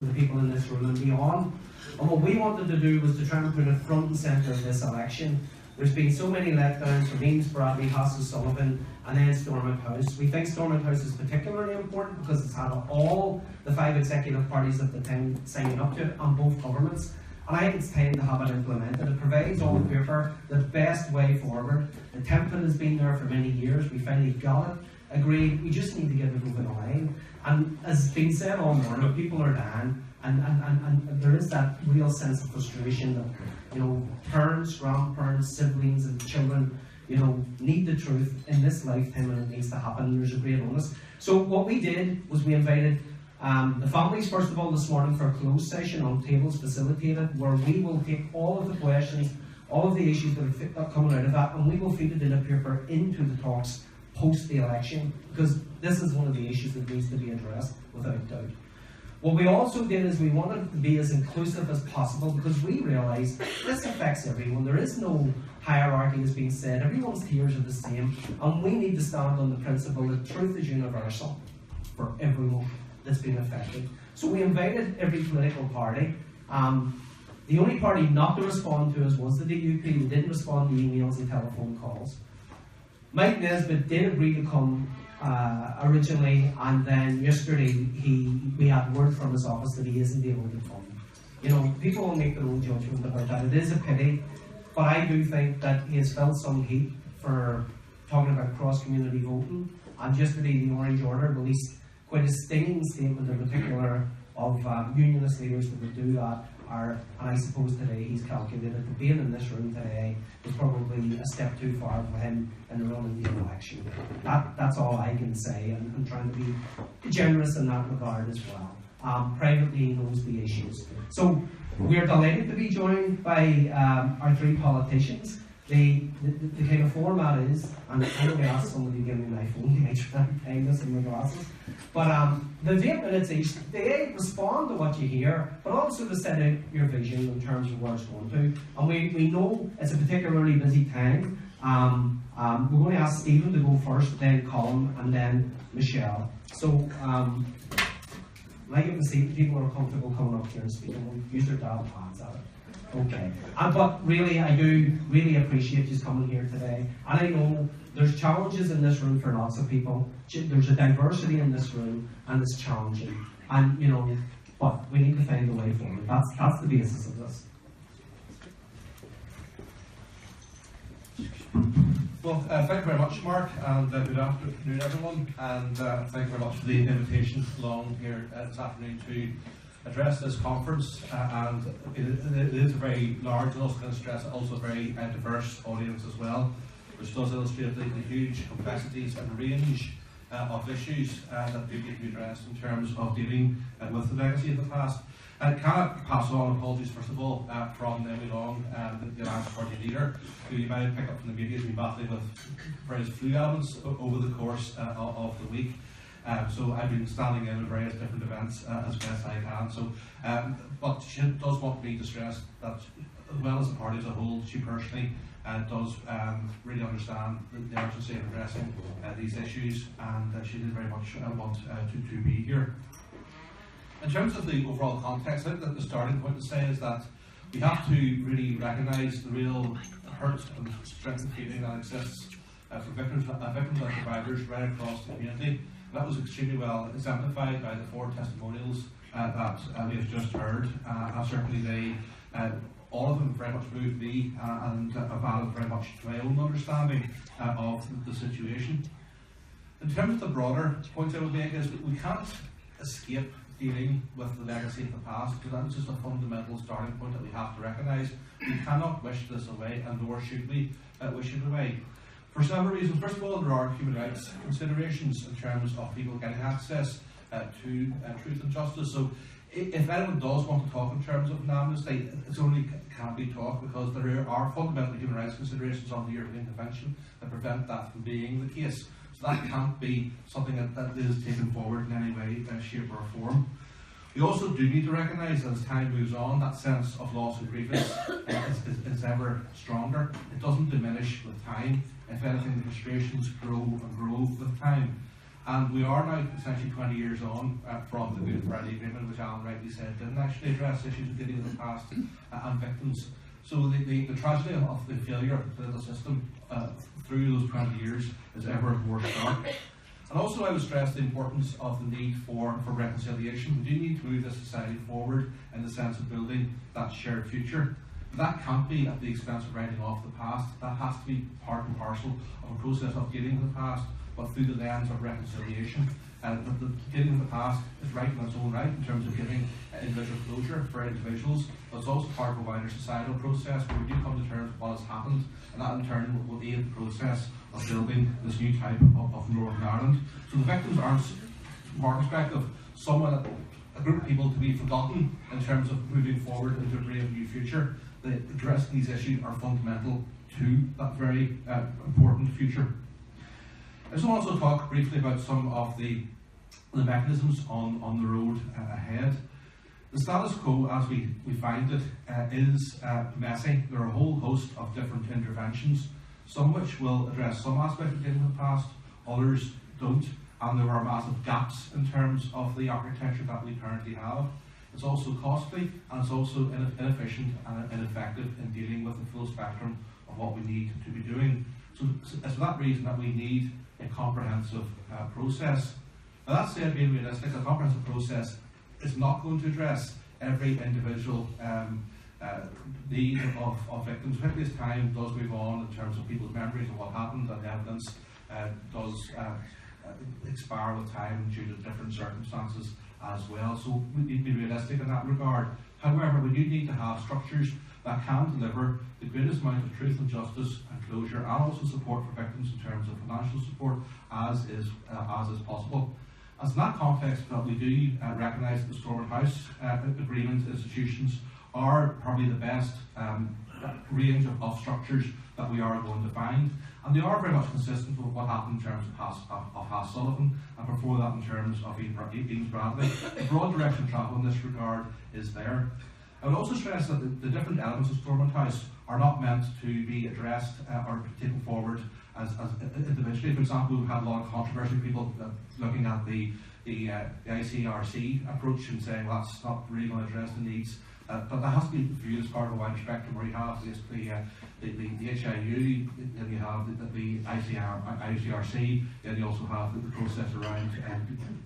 the people in this room and beyond. And what we wanted to do was to try and put it front and centre of this election. There's been so many letdowns from Eames Bradley, Hassel Sullivan, and then Stormont House. We think Stormont House is particularly important because it's had all the 5 executive parties at the time signing up to it, and both governments. And I think it's time to have it implemented. It provides on paper the best way forward. The template has been there for many years. We finally got it agreed. We just need to get it over the line. And as has been said all morning, people are dying, and there is that real sense of frustration that parents, grandparents, siblings, and children need the truth in this lifetime, and it needs to happen. And there's a great onus. So what we did was we invited the families, first of all, this morning for a closed session on tables facilitated, where we will take all of the questions, all of the issues that are coming out of that, and we will feed it in a paper into the talks post the election, because this is one of the issues that needs to be addressed without doubt. What we also did is we wanted to be as inclusive as possible, because we realise this affects everyone. There is no hierarchy, as being said. Everyone's tears are the same, and we need to stand on the principle that truth is universal for everyone that's been affected. So we invited every political party. The only party not to respond to us was the DUP. They didn't respond to emails and telephone calls. Mike Nesbitt did agree to come originally, and then yesterday we had word from his office that he isn't able to come. People will make their own judgment about that. It is a pity, but I do think that he has felt some heat for talking about cross-community voting. And yesterday the Orange Order released quite a stinging statement in particular of unionist leaders that would do that. And I suppose today he's calculated that being in this room today is probably a step too far for him in the run of the election. That's all I can say, and I'm trying to be generous in that regard as well. Privately, he knows the issues. So we're delighted to be joined by our 3 politicians. The kind of format is, and I'm going to ask somebody to give me my phone to try and time this in my glasses, but the 8 minutes each, they respond to what you hear, but also to set out your vision in terms of where it's going to. And we know it's a particularly busy time. We're going to ask Stephen to go first, then Colin, and then Michelle. So, like you can see, people are comfortable coming up here and speaking. We'll use their dial pads at it. Okay. But really, I do really appreciate you coming here today. And I know there's challenges in this room for lots of people. There's a diversity in this room, and it's challenging. And, but we need to find a way forward. That's the basis of this. Well, thank you very much, Mark, and good afternoon, everyone. And thank you very much for the invitation along here this afternoon to address this conference. And it is a very large, and also kind of stress, also a very diverse audience as well, which does illustrate the huge complexities and range of issues that do need to be addressed in terms of dealing with the legacy of the past. Can I pass on apologies, first of all, from Emily Long, the Alliance Party leader, who you might pick up from the media has been battling with various flu ailments over the course of the week. So I've been standing in at various different events as best I can. So, but she does want me to stress that, as well as the party as a whole, she personally does really understand the urgency of addressing these issues, and she did very much want to be here. In terms of the overall context, I think that the starting point to say is that we have to really recognise the real hurt and strength of feeling that exists for victims and survivors right across the community. That was extremely well exemplified by the 4 testimonials that we have just heard. Certainly they, all of them very much moved me and have added very much to my own understanding of the situation. In terms of the broader point I would make is we can't escape dealing with the legacy of the past, because that's just a fundamental starting point that we have to recognise. We cannot wish this away, and nor should we wish it away. For several reasons. First of all, there are human rights considerations in terms of people getting access to truth and justice. So if anyone does want to talk in terms of an amnesty, it only can be talked because there are fundamental human rights considerations on the European Convention that prevent that from being the case. So that can't be something that is taken forward in any way, shape or form. We also do need to recognise that as time moves on, that sense of loss and grievance is ever stronger. It doesn't diminish with time. If anything, the frustrations grow and grow with time. And we are now essentially 20 years on from the Good Friday Agreement, which Alan rightly said didn't actually address issues of dealing with the past and victims. So the tragedy of the failure of the political system through those 20 years is ever more stark. And also I would stress the importance of the need for reconciliation. We do need to move this society forward in the sense of building that shared future. But that can't be at the expense of writing off the past. That has to be part and parcel of a process of dealing with the past, but through the lens of reconciliation. The dealing with the past is right in its own right in terms of giving individual closure for individuals, but it's also part of a wider societal process where we do come to terms with what has happened, and that in turn will aid the process of building this new type of Northern Ireland. So the victims aren't, from our perspective, a group of people to be forgotten in terms of moving forward into a brave new future. Addressing these issues are fundamental to that very important future. I just want to also talk briefly about some of the mechanisms on the road ahead. The status quo, as we find it, is messy. There are a whole host of different interventions, some which will address some aspects of dealing with the past, others don't, and there are massive gaps in terms of the architecture that we currently have. It's also costly, and it's also inefficient and ineffective in dealing with the full spectrum of what we need to be doing. So it's for that reason that we need a comprehensive process. Now that said, being realistic, a comprehensive process is not going to address every individual need of victims, particularly as time does move on in terms of people's memories of what happened, and the evidence does expire with time due to different circumstances as well. So we need to be realistic in that regard. However, we do need to have structures that can deliver the greatest amount of truth and justice and closure, and also support for victims in terms of financial support as is possible. As in that context, that we do recognise that the Stormont House agreement institutions are probably the best range of structures that we are going to find, and they are very much consistent with what happened in terms of Haas Sullivan, and before that in terms of Eames Bradley. The broad direction of travel in this regard is there. I would also stress that the different elements of Stormont House are not meant to be addressed or taken forward as individually. For example, we've had a lot of controversy, people looking at the ICRC approach and saying, well, that's not really going to address the needs. But that has to be viewed as part of a wider spectrum where you have the HIU, then you have the ICRC, then you also have the process around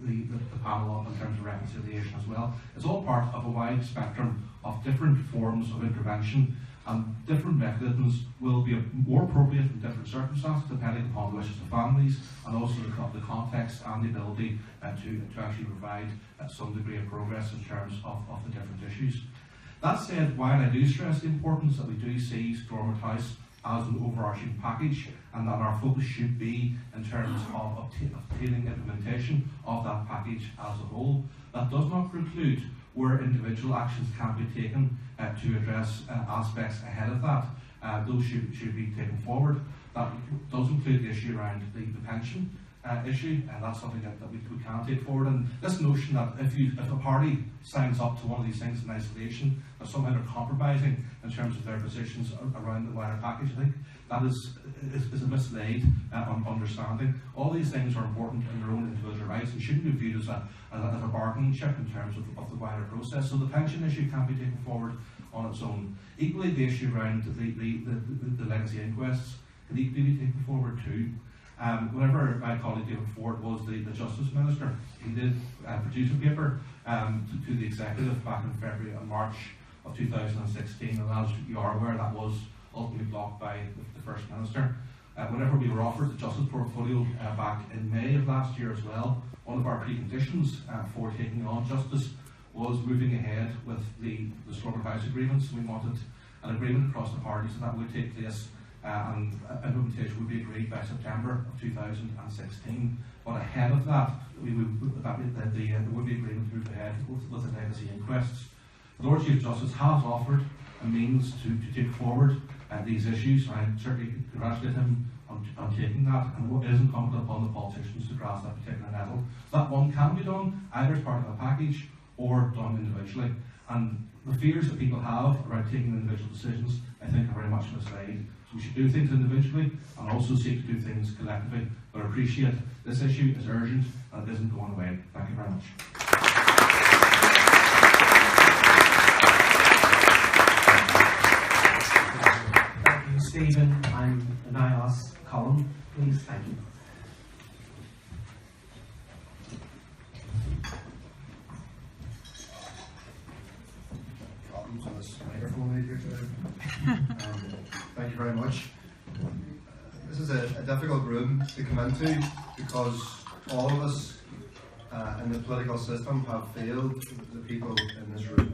the panel in terms of reconciliation as well. It's all part of a wide spectrum of different forms of intervention, and different mechanisms will be more appropriate in different circumstances depending upon the wishes of families, and also the context and the ability to actually provide some degree of progress in terms of the different issues. That said, while I do stress the importance that we do see Stormont House as an overarching package, and that our focus should be in terms of obtaining implementation of that package as a whole, that does not preclude where individual actions can be taken to address aspects ahead of that. Those should be taken forward. That does include the issue around the pension issue, and that's something that we can take forward. And this notion that if a party signs up to one of these things in isolation, that somehow they're compromising in terms of their positions around the wider package, I think that is a mislaid understanding. All these things are important in their own individual rights and shouldn't be viewed as a bargaining chip in terms of the wider process. So the pension issue can be taken forward on its own. Equally, the issue around the legacy inquests can equally be taken forward too. Whenever my colleague David Ford was the Justice Minister, he did produce a paper to the Executive back in February and March of 2016, and as you are aware, that was ultimately blocked by the First Minister. Whenever we were offered the Justice portfolio back in May of last year as well, one of our preconditions for taking on Justice was moving ahead with the Stormont House agreements. We wanted an agreement across the parties that would take place and implementation would be agreed by September of 2016. But ahead of that, there would be agreement to move ahead with the legacy inquests. The Lord Chief Justice has offered a means to take forward these issues, and I certainly congratulate him on taking that, and it is incumbent upon the politicians to grasp that particular nettle. So that one can be done either as part of a package or done individually. And the fears that people have around taking individual decisions, I think, are very much misled. So we should do things individually and also seek to do things collectively. But I appreciate this issue is urgent and it isn't going away. Thank you very much. Thank you, Stephen. I'm now ask Colin, please. Thank you. Problems on this microphone right here today. Thank you very much. This is a difficult room to come into because all of us in the political system have failed the people in this room.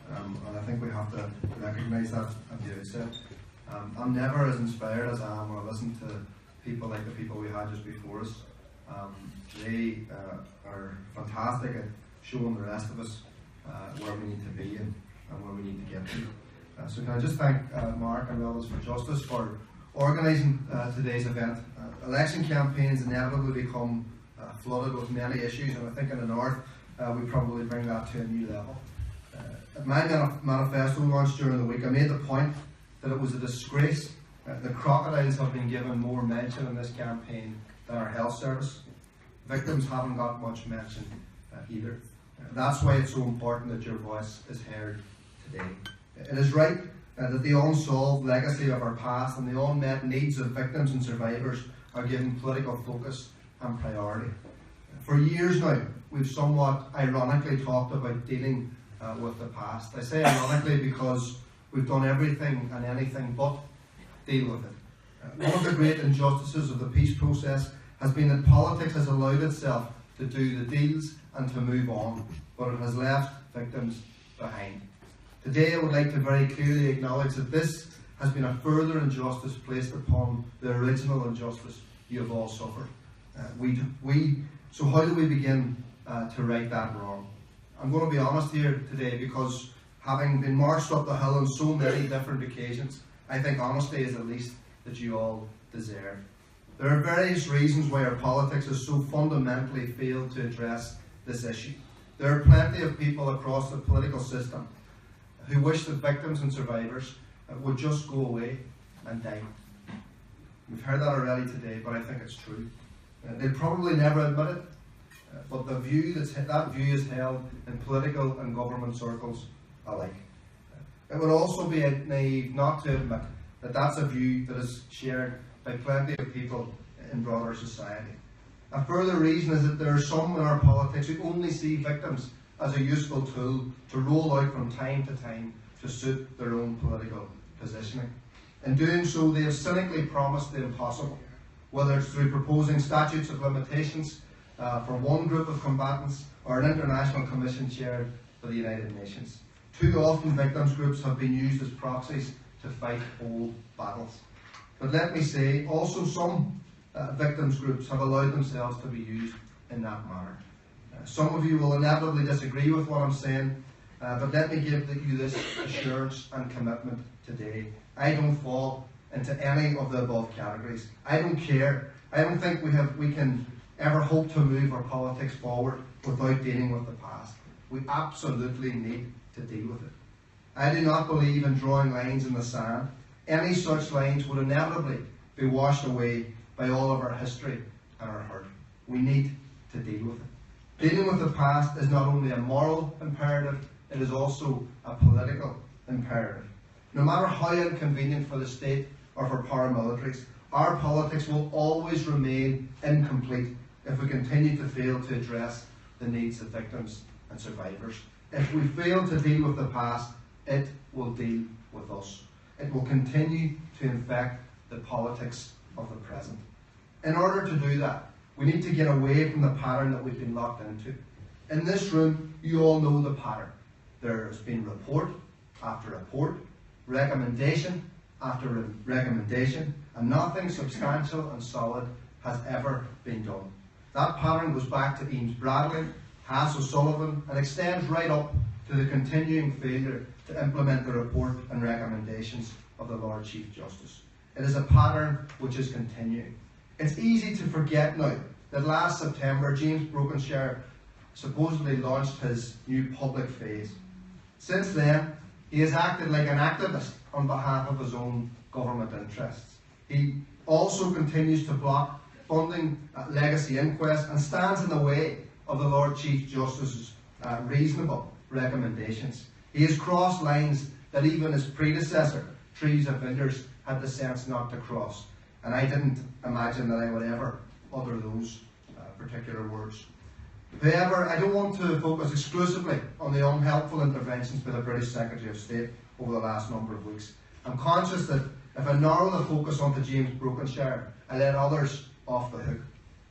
And I think we have to recognise that at the outset. I'm never as inspired as I am when I listen to people like the people we had just before us. They are fantastic at showing the rest of us where we need to be and where we need to get to. So can I just thank Mark and Rebels for Justice for organising today's event. Election campaigns inevitably become flooded with many issues, and I think in the north we probably bring that to a new level. At my manifesto launch during the week, I made the point that it was a disgrace. The crocodiles have been given more mention in this campaign than our health service. Victims haven't got much mention either. That's why it's so important that your voice is heard today. It is right that the unsolved legacy of our past and the unmet needs of victims and survivors are given political focus and priority. For years now, we've somewhat ironically talked about dealing with the past. I say ironically because we've done everything and anything but deal with it. One of the great injustices of the peace process has been that politics has allowed itself to do the deals and to move on, but it has left victims behind. Today I would like to very clearly acknowledge that this has been a further injustice placed upon the original injustice you have all suffered. So how do we begin to right that wrong? I'm going to be honest here today because having been marched up the hill on so many different occasions, I think honesty is the least that you all deserve. There are various reasons why our politics has so fundamentally failed to address this issue. There are plenty of people across the political system who wish that victims and survivors would just go away and die. We've heard that already today, but I think it's true. They'll probably never admit it, but that view is held in political and government circles alike. It would also be naive not to admit that that's a view that is shared by plenty of people in broader society. A further reason is that there are some in our politics who only see victims as a useful tool to roll out from time to time to suit their own political positioning. In doing so, they have cynically promised the impossible, whether it's through proposing statutes of limitations for one group of combatants or an international commission chaired by the United Nations. Too often victims groups have been used as proxies to fight old battles. But let me say, also some victims groups have allowed themselves to be used in that manner. Some of you will inevitably disagree with what I'm saying, but let me give you this assurance and commitment today. I don't fall into any of the above categories. I don't care. I don't think we can ever hope to move our politics forward without dealing with the past. We absolutely need to deal with it. I do not believe in drawing lines in the sand. Any such lines would inevitably be washed away by all of our history and our hurt. We need to deal with it. Dealing with the past is not only a moral imperative, it is also a political imperative. No matter how inconvenient for the state or for paramilitaries, our politics will always remain incomplete if we continue to fail to address the needs of victims and survivors. If we fail to deal with the past, it will deal with us. It will continue to infect the politics of the present. In order to do that, we need to get away from the pattern that we've been locked into. In this room, you all know the pattern. There has been report after report, recommendation after recommendation, and nothing substantial and solid has ever been done. That pattern goes back to Eames Bradley, Haas O'Sullivan, and extends right up to the continuing failure to implement the report and recommendations of the Lord Chief Justice. It is a pattern which is continuing. It's easy to forget now that last September James Brokenshire supposedly launched his new public phase. Since then, he has acted like an activist on behalf of his own government interests. He also continues to block funding legacy inquests and stands in the way of the Lord Chief Justice's reasonable recommendations. He has crossed lines that even his predecessor, Teresa Winters, had the sense not to cross. And I didn't imagine that I would ever utter those particular words. However, I don't want to focus exclusively on the unhelpful interventions by the British Secretary of State over the last number of weeks. I'm conscious that if I narrow the focus onto James Brokenshire, I let others off the hook.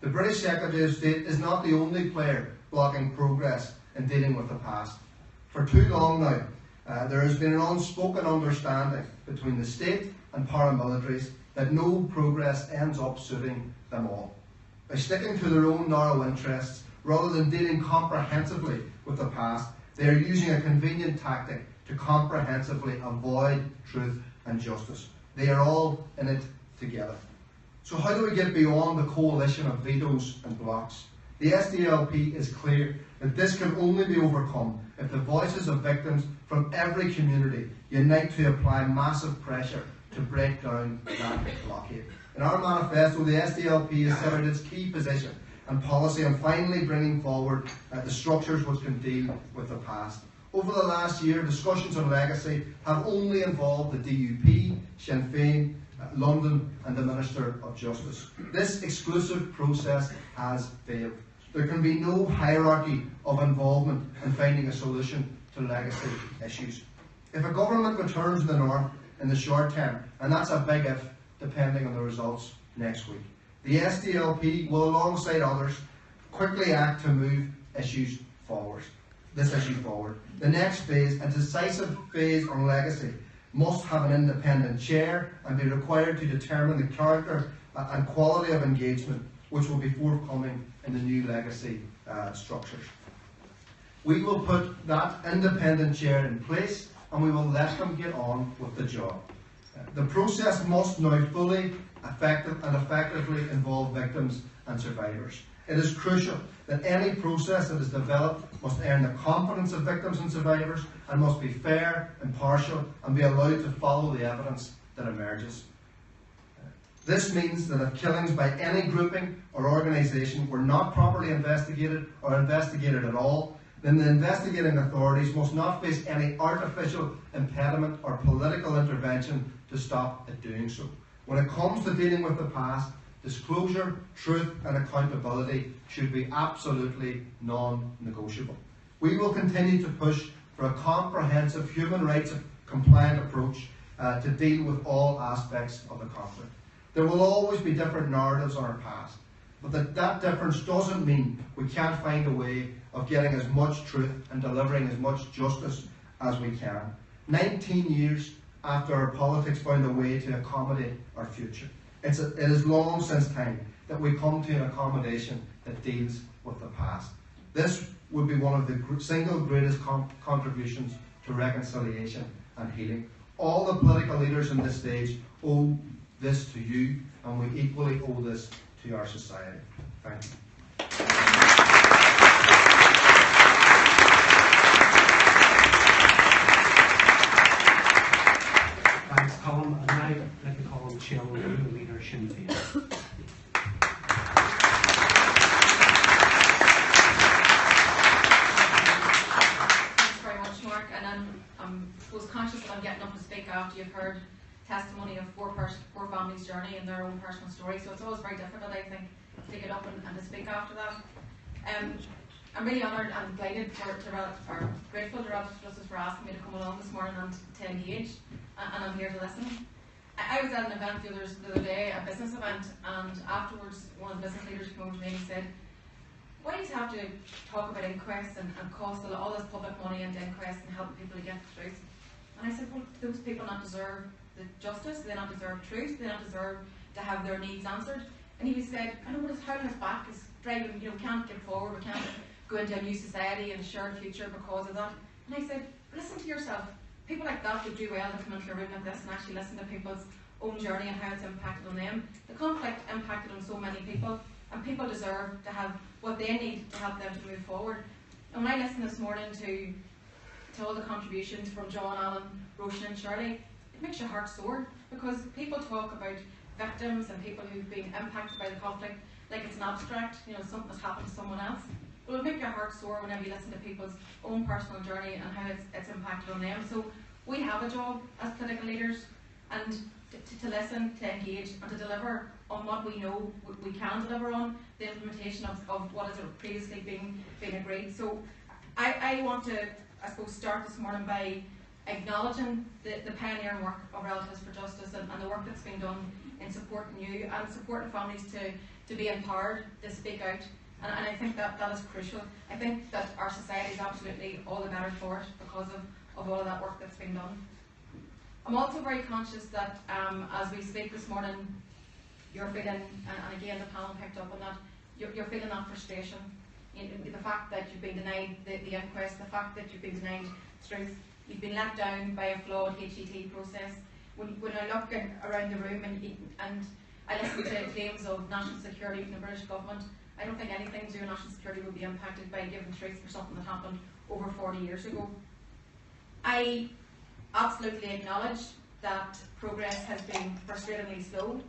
The British Secretary of State is not the only player blocking progress in dealing with the past. For too long now, there has been an unspoken understanding between the state and paramilitaries that no progress ends up suiting them all. By sticking to their own narrow interests, rather than dealing comprehensively with the past, they are using a convenient tactic to comprehensively avoid truth and justice. They are all in it together. So how do we get beyond the coalition of vetoes and blocks? The SDLP is clear that this can only be overcome if the voices of victims from every community unite to apply massive pressure to break down that blockade. In our manifesto, the SDLP has set out its key position and policy on finally bringing forward the structures which can deal with the past. Over the last year, discussions on legacy have only involved the DUP, Sinn Féin, London and the Minister of Justice. This exclusive process has failed. There can be no hierarchy of involvement in finding a solution to legacy issues. If a government returns to the north in the short term, and that's a big if, depending on the results next week, the SDLP will, alongside others, quickly act to move issues forward. This issue forward. The next phase, a decisive phase on legacy, must have an independent chair and be required to determine the character and quality of engagement which will be forthcoming in the new legacy structures. We will put that independent chair in place and we will let them get on with the job. The process must now fully effectively involve victims and survivors. It is crucial that any process that is developed must earn the confidence of victims and survivors and must be fair, impartial and be allowed to follow the evidence that emerges. This means that if killings by any grouping or organisation were not properly investigated or investigated at all, then the investigating authorities must not face any artificial impediment or political intervention to stop it doing so. When it comes to dealing with the past, disclosure, truth and accountability should be absolutely non-negotiable. We will continue to push for a comprehensive human rights compliant approach to deal with all aspects of the conflict. There will always be different narratives on our past, but that difference doesn't mean we can't find a way of getting as much truth and delivering as much justice as we can. 19 years after our politics found a way to accommodate our future. It is long since time that we come to an accommodation that deals with the past. This would be one of the single greatest contributions to reconciliation and healing. All the political leaders in this stage owe this to you, and we equally owe this to our society. Thank you. Thanks, Colin. And now I'd like to call on Michelle, the leader, Sinn Féin. Thanks very much, Mark. And I'm conscious that I'm getting up to speak after you've heard testimony of four families' journey and their own personal story. So it's always very difficult, I think, to get up and to speak after that. I'm really honoured and delighted or grateful to Relative Justice for asking me to come along this morning and to engage, and I'm here to listen. I was at an event the other day, a business event, and afterwards one of the business leaders came over to me and he said, "Why do you have to talk about inquests and cost all this public money into inquests and help people to get the truth?" And I said, well, do those people not deserve the justice? Do they not deserve truth? Do they not deserve to have their needs answered? And he said, I know, but it's holding us back. It's driving, we can't get forward, we can't go into a new society and a shared future because of that. And I said, listen to yourself. People like that would do well to come into a room like this and actually listen to people's own journey and how it's impacted on them. The conflict impacted on so many people, and people deserve to have what they need to help them to move forward. And when I listened this morning to all the contributions from John, Alan, Roshan and Shirley, it makes your heart sore, because people talk about victims and people who've been impacted by the conflict like it's an abstract, something that's happened to someone else. But it'll make your heart sore whenever you listen to people's own personal journey and how it's impacted on them. So we have a job as political leaders, and to listen, to engage and to deliver on what we know we can deliver on, the implementation of what has previously been agreed. So I want to, I suppose, start this morning by acknowledging the pioneering work of Relatives for Justice and the work that's been done in supporting you and supporting families to be empowered to speak out. And I think that is crucial. I think that our society is absolutely all the better for it because of all of that work that's been done. I'm also very conscious that as we speak this morning, you're feeling, and again the panel picked up on that, you're feeling that frustration. The fact that you've been denied the inquest, the fact that you've been denied truth, you've been let down by a flawed HET process. When I look around the room and I listen to claims of national security from the British government, I don't think anything to do with national security will be impacted by giving truth for something that happened over 40 years ago. I absolutely acknowledge that progress has been frustratingly slow,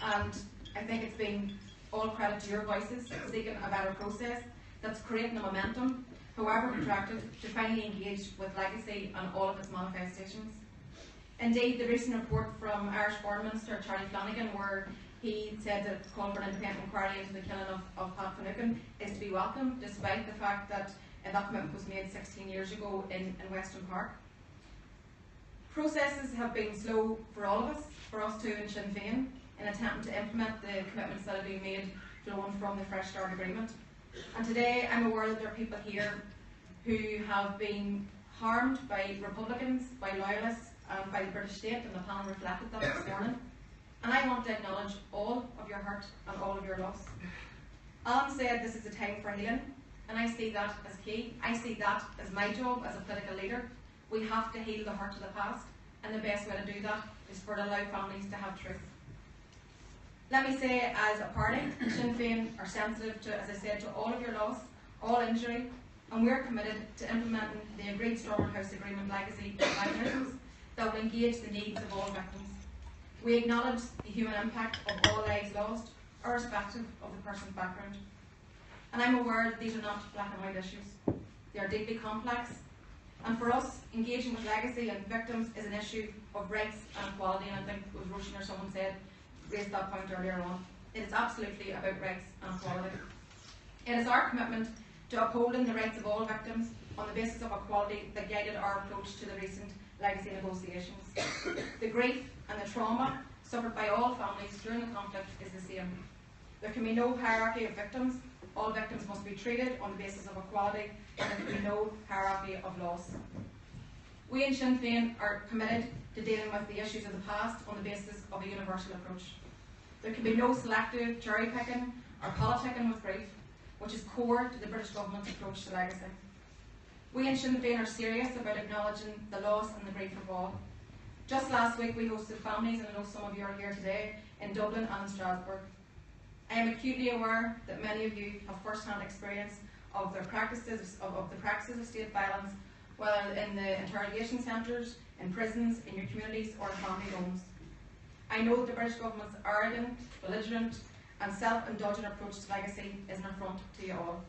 and I think it's been all credit to your voices seeking a better process that's creating a momentum, however protracted, to finally engage with legacy and all of its manifestations. Indeed, the recent report from Irish Foreign Minister Charlie Flanagan, where he said that the call for an independent inquiry into the killing of Pat Finucane is to be welcomed, despite the fact that that commitment was made 16 years ago in Weston Park. Processes have been slow for all of us, for us too in Sinn Féin, in attempting to implement the commitments that have been made flowing from the Fresh Start Agreement. And today I'm aware that there are people here who have been harmed by Republicans, by loyalists, and by the British state, and the panel reflected that this morning. And I want to acknowledge all of your hurt and all of your loss. Alan said this is a time for healing, and I see that as key. I see that as my job as a political leader. We have to heal the hurt of the past, and the best way to do that is for to allow families to have truth. Let me say, as a party, Sinn Féin are sensitive to, as I said, to all of your loss, all injury, and we're committed to implementing the agreed Stormont House Agreement legacy mechanisms that will engage the needs of all victims. We acknowledge the human impact of all lives lost, irrespective of the person's background. And I'm aware that these are not black and white issues. They are deeply complex. And for us, engaging with legacy and victims is an issue of rights and equality, and I think it was Roshan or someone raised that point earlier on. It is absolutely about rights and equality. It is our commitment to upholding the rights of all victims on the basis of equality that guided our approach to the recent legacy negotiations. The grief and the trauma suffered by all families during the conflict is the same. There can be no hierarchy of victims. All victims must be treated on the basis of equality, and there can be no hierarchy of loss. We in Sinn Féin are committed to dealing with the issues of the past on the basis of a universal approach. There can be no selective cherry picking or politicking with grief, which is core to the British government's approach to legacy. We in Sinn Féin are serious about acknowledging the loss and the grief of all. Just last week we hosted families, and I know some of you are here today, in Dublin and in Strasbourg. I am acutely aware that many of you have first-hand experience of the practices of state violence, whether in the interrogation centres, in prisons, in your communities or in family homes. I know that the British government's arrogant, belligerent and self-indulgent approach to legacy is an affront to you all.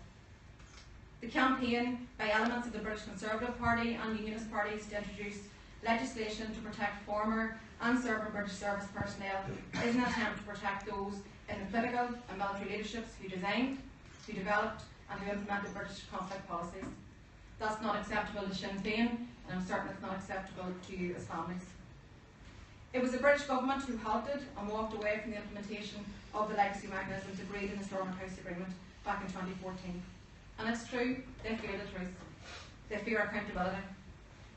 The campaign by elements of the British Conservative Party and Unionist parties to introduce legislation to protect former and serving British service personnel is an attempt to protect those in the political and military leaderships who designed, who developed and who implemented British conflict policies. That's not acceptable to Sinn Féin, and I'm certain it's not acceptable to you as families. It was the British government who halted and walked away from the implementation of the legacy mechanisms agreed in the Stormont House Agreement back in 2014. And it's true, they fear the truth. They fear accountability.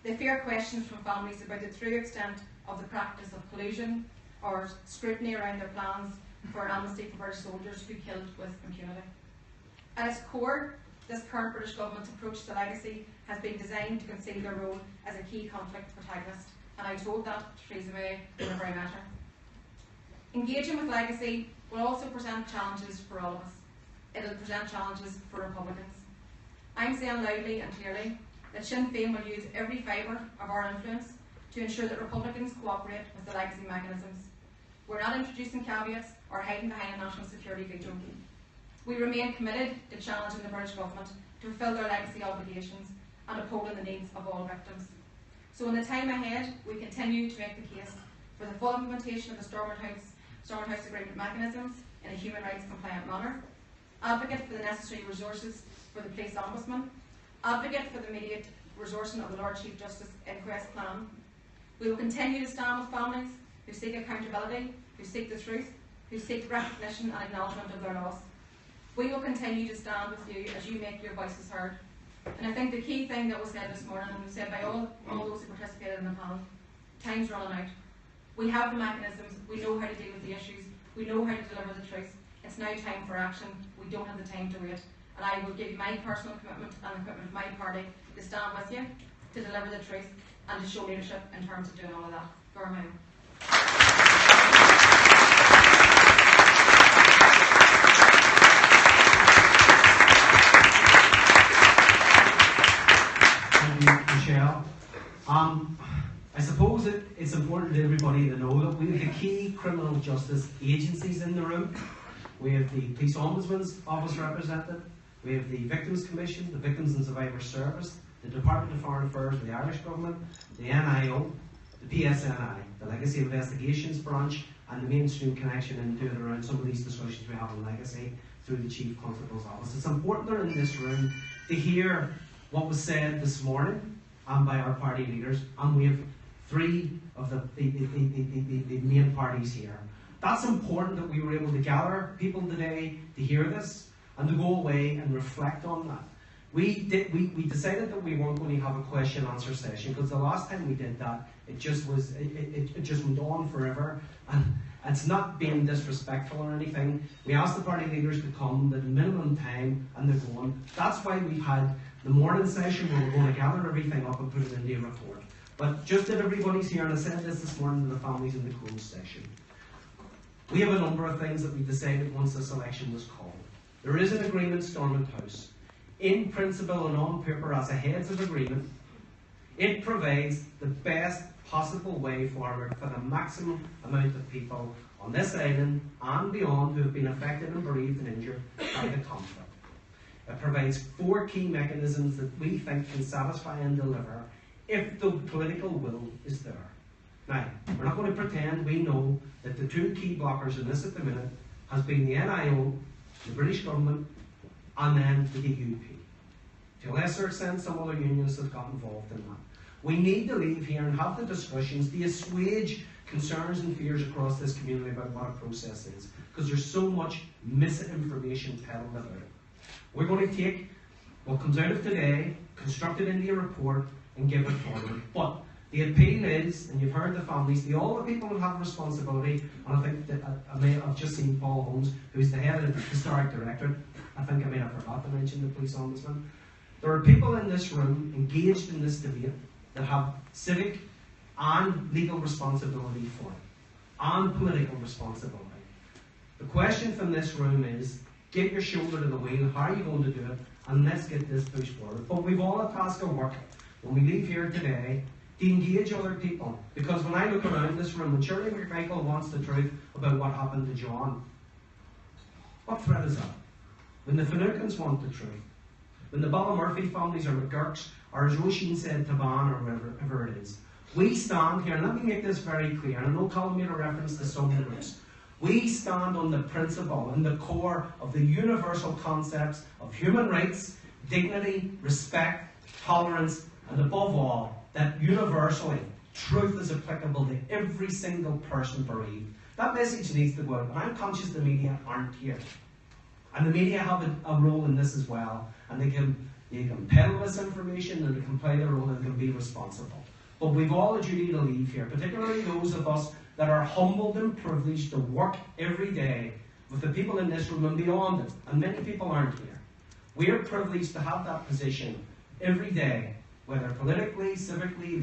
They fear questions from families about the true extent of the practice of collusion or scrutiny around their plans for an amnesty for British soldiers who killed with impunity. At its core, this current British government's approach to legacy has been designed to conceal their role as a key conflict protagonist, and I told that to Theresa May in every matter. Engaging with legacy will also present challenges for all of us. It will present challenges for Republicans. I'm saying loudly and clearly that Sinn Féin will use every fibre of our influence to ensure that Republicans cooperate with the legacy mechanisms. We're not introducing caveats or hiding behind a national security veto. We remain committed to challenging the British Government to fulfil their legacy obligations and upholding the needs of all victims. So in the time ahead, we continue to make the case for the full implementation of the Stormont House Agreement mechanisms in a human rights compliant manner, advocate for the necessary resources for the Police Ombudsman, advocate for the immediate resourcing of the Lord Chief Justice Inquest Plan. We will continue to stand with families who seek accountability, who seek the truth, who seek recognition and acknowledgement of their loss. We will continue to stand with you as you make your voices heard. And I think the key thing that was said this morning, and was said by all those who participated in the panel, time's running out. We have the mechanisms, we know how to deal with the issues, we know how to deliver the truth. It's now time for action. We don't have the time to wait. And I will give you my personal commitment and the commitment of my party to stand with you, to deliver the truth, and to show leadership in terms of doing all of that. Gormain. Thank you, Michelle. I suppose it's important to everybody to know that we have the key criminal justice agencies in the room. We have the Police Ombudsman's Office represented, we have the Victims Commission, the Victims and Survivors Service, the Department of Foreign Affairs of the Irish Government, the NIO, the PSNI, the Legacy Investigations Branch, and the mainstream connection into and around some of these discussions we have on legacy through the Chief Constable's Office. It's important they're in this room to hear what was said this morning by our party leaders, and we have three of the main parties here. That's important that we were able to gather people today to hear this and to go away and reflect on that. We decided that we weren't going to have a question answer session because the last time we did that, it just went on forever, and it's not being disrespectful or anything. We asked the party leaders to come the minimum time, and they're going. That's why we've had the morning session where we're going to gather everything up and put it into a report. But just that everybody's here, and I said this morning to the families in the closed session. We have a number of things that we decided once this election was called. There is an agreement, Stormont House. In principle and on paper as a heads of agreement, it provides the best possible way forward for the maximum amount of people on this island and beyond who have been affected and bereaved and injured by the conflict. It provides 4 key mechanisms that we think can satisfy and deliver if the political will is there. Now, we're not going to pretend we know that the 2 key blockers in this at the minute has been the NIO, the British Government, and then the DUP. To a lesser extent, some other unions have got involved in that. We need to leave here and have the discussions to assuage concerns and fears across this community about what a process is, because there's so much misinformation peddled about it. We're going to take what comes out of today, construct it into a report, and give it forward. But the appeal is, and you've heard the families, all the people who have responsibility, and I think that I've just seen Paul Holmes, who's the head of the Historic Directorate. I think I may have forgot to mention the Police Ombudsman. There are people in this room engaged in this debate that have civic and legal responsibility for it, and political responsibility. The question from this room is, get your shoulder to the wheel, how are you going to do it, and let's get this pushed forward. But we've all a task of work when we leave here today to engage other people. Because when I look around this room, and Shirley McMichael wants the truth about what happened to John, what threat is that? When the Finucans want the truth, when the Balmurphy families or McGurks, or as Roisin said, Taban, or whatever it is, we stand here, and let me make this very clear, and I know Colin made a reference to some groups. We stand on the principle and the core of the universal concepts of human rights, dignity, respect, tolerance, and above all, that universally truth is applicable to every single person bereaved. That message needs to go out, and I'm conscious the media aren't here. And the media have a role in this as well, and they can peddle this information, and they can play their role, and can be responsible. But we've all a duty to leave here, particularly those of us that are humbled and privileged to work every day with the people in this room and beyond it, and many people aren't here. We are privileged to have that position every day, whether politically, civically,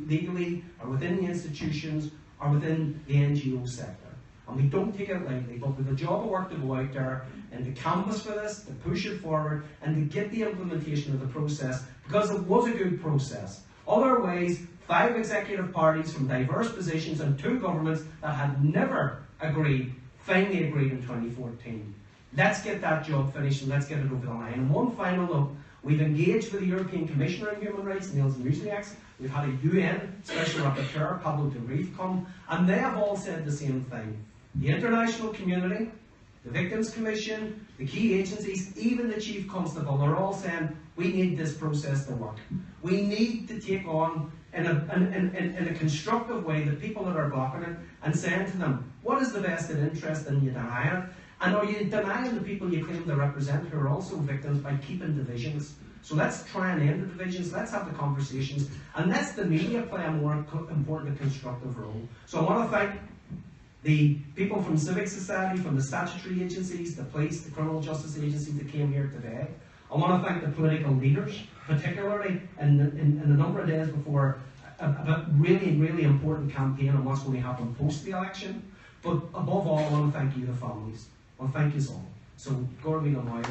legally, or within the institutions, or within the NGO sector. and we don't take it lightly, but with a job of work to go out there and to canvass for this, to push it forward, and to get the implementation of the process, because it was a good process. Otherwise, 5 executive parties from diverse positions and 2 governments that had never agreed, finally agreed in 2014. Let's get that job finished and let's get it over the line. And one final note, we've engaged with the European Commissioner on Human Rights, Niels Muiznieks. We've had a UN Special Rapporteur, Pablo Tenerife, come, and they have all said the same thing. The international community, the Victims Commission, the key agencies, even the Chief Constable are all saying we need this process to work. We need to take on in a constructive way the people that are blocking it and saying to them, what is the vested interest in you denying it? And are you denying the people you claim to represent who are also victims by keeping divisions? So let's try and end the divisions, let's have the conversations, and let's the media play a more important and constructive role. So I want to thank the people from civic society, from the statutory agencies, the police, the criminal justice agencies that came here today. I want to thank the political leaders, particularly in the number of days before a really important campaign on what's going to happen post the election. But above all, I want to thank you, the families. I want to thank you all. So, go to me on my